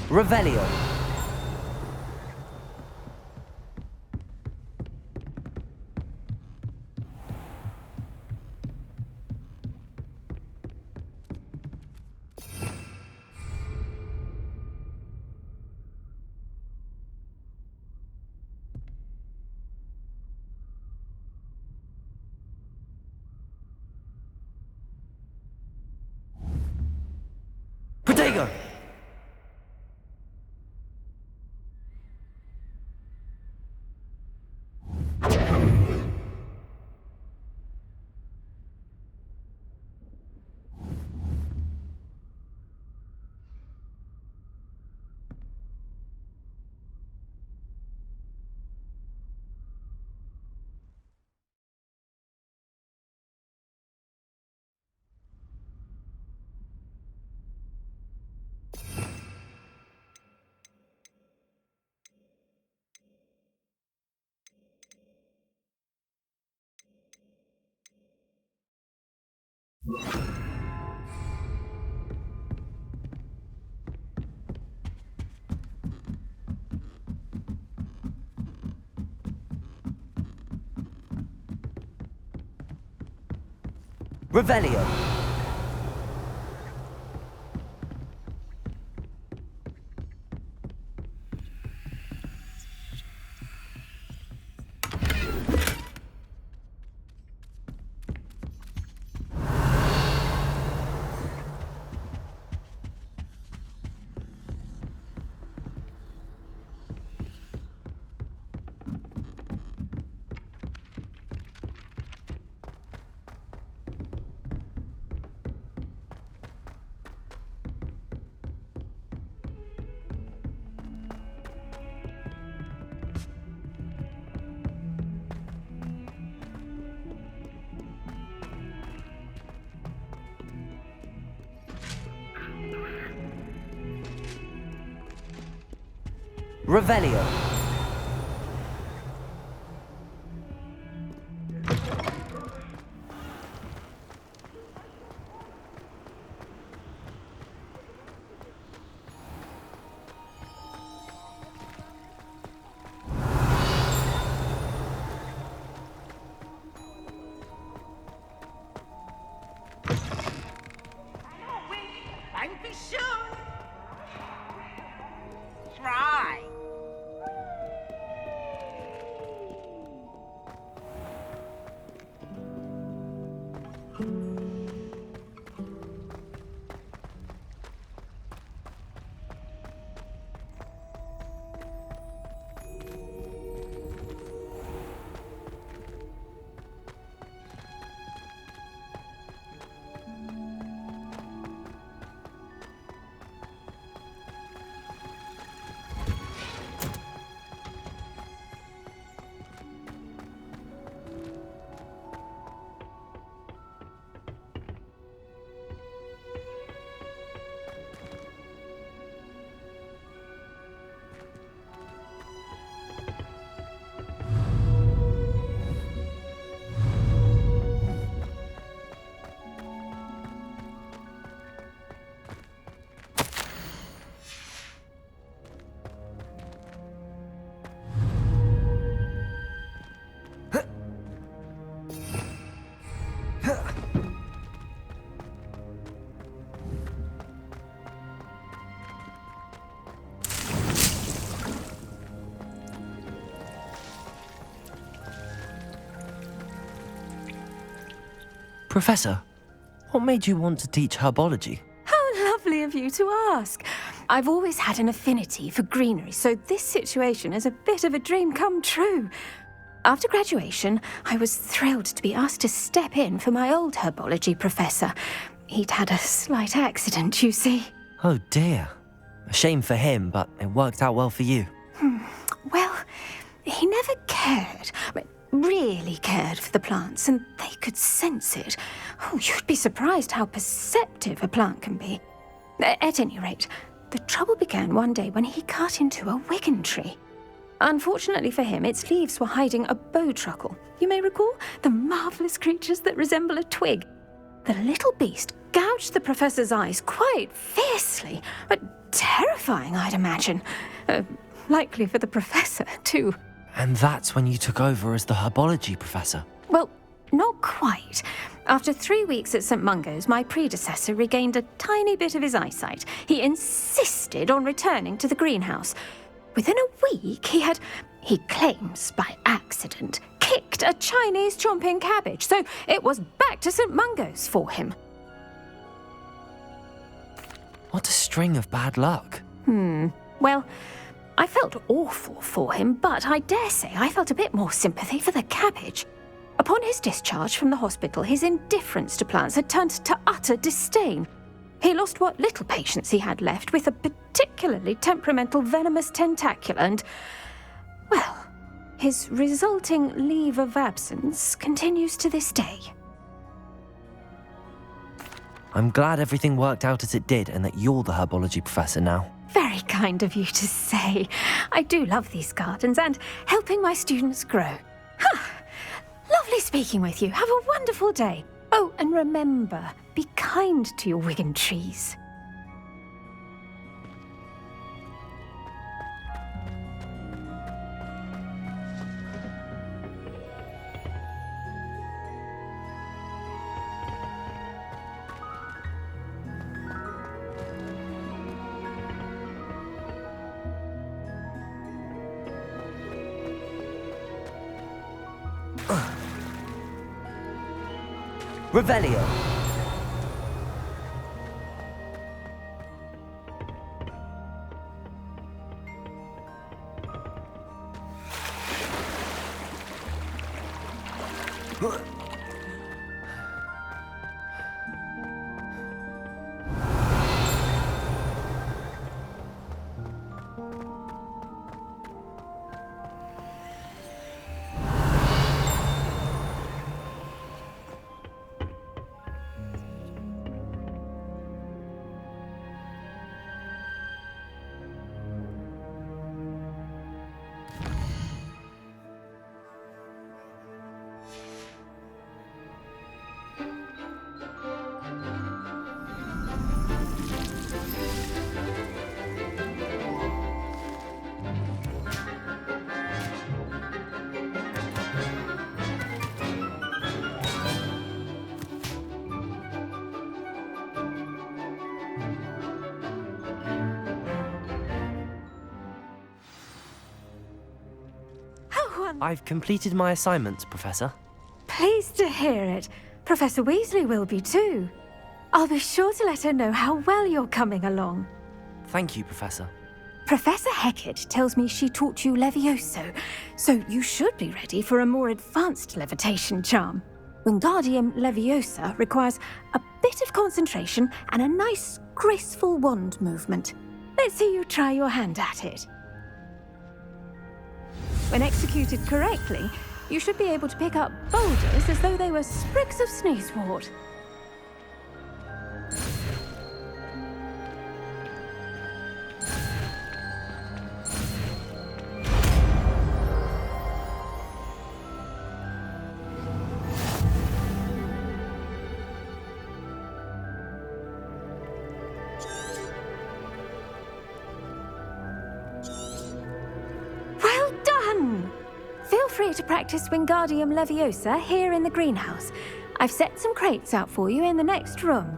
Revelio. Protego! Revelio. Revelio. Won't be soon. Try. Professor, what made you want to teach herbology? How lovely of you to ask. I've always had an affinity for greenery, so this situation is a bit of a dream come true. After graduation, I was thrilled to be asked to step in for my old herbology professor. He'd had a slight accident, you see. Oh dear. A shame for him, but it worked out well for you. Well, he never cared, really cared for the plants, and they could sense it. Oh, you'd be surprised how perceptive a plant can be. At any rate, the trouble began one day when he cut into a wigan tree. Unfortunately for him, its leaves were hiding a bowtruckle. You may recall the marvellous creatures that resemble a twig. The little beast gouged the professor's eyes quite fiercely, but terrifying, I'd imagine. Likely for the professor, too. And that's when you took over as the herbology professor? Well, not quite. After 3 weeks at St. Mungo's, my predecessor regained a tiny bit of his eyesight. He insisted on returning to the greenhouse. Within a week, he claims by accident, kicked a Chinese chomping cabbage, so it was back to St. Mungo's for him. What a string of bad luck. Well, I felt awful for him, but I dare say I felt a bit more sympathy for the cabbage. Upon his discharge from the hospital, his indifference to plants had turned to utter disdain. He lost what little patience he had left with a particularly temperamental venomous tentacula and, well, his resulting leave of absence continues to this day. I'm glad everything worked out as it did and that you're the herbology professor now. Very kind of you to say. I do love these gardens and helping my students grow. Lovely speaking with you. Have a wonderful day. Oh, and remember, be kind to your Wigan trees. Revelio. I've completed my assignments, Professor. Pleased to hear it. Professor Weasley will be too. I'll be sure to let her know how well you're coming along. Thank you, Professor. Professor Hecat tells me she taught you Levioso, so you should be ready for a more advanced levitation charm. Wingardium Leviosa requires a bit of concentration and a nice, graceful wand movement. Let's see you try your hand at it. When executed correctly, you should be able to pick up boulders as though they were sprigs of sneezewort. Feel free to practice Wingardium Leviosa here in the greenhouse. I've set some crates out for you in the next room.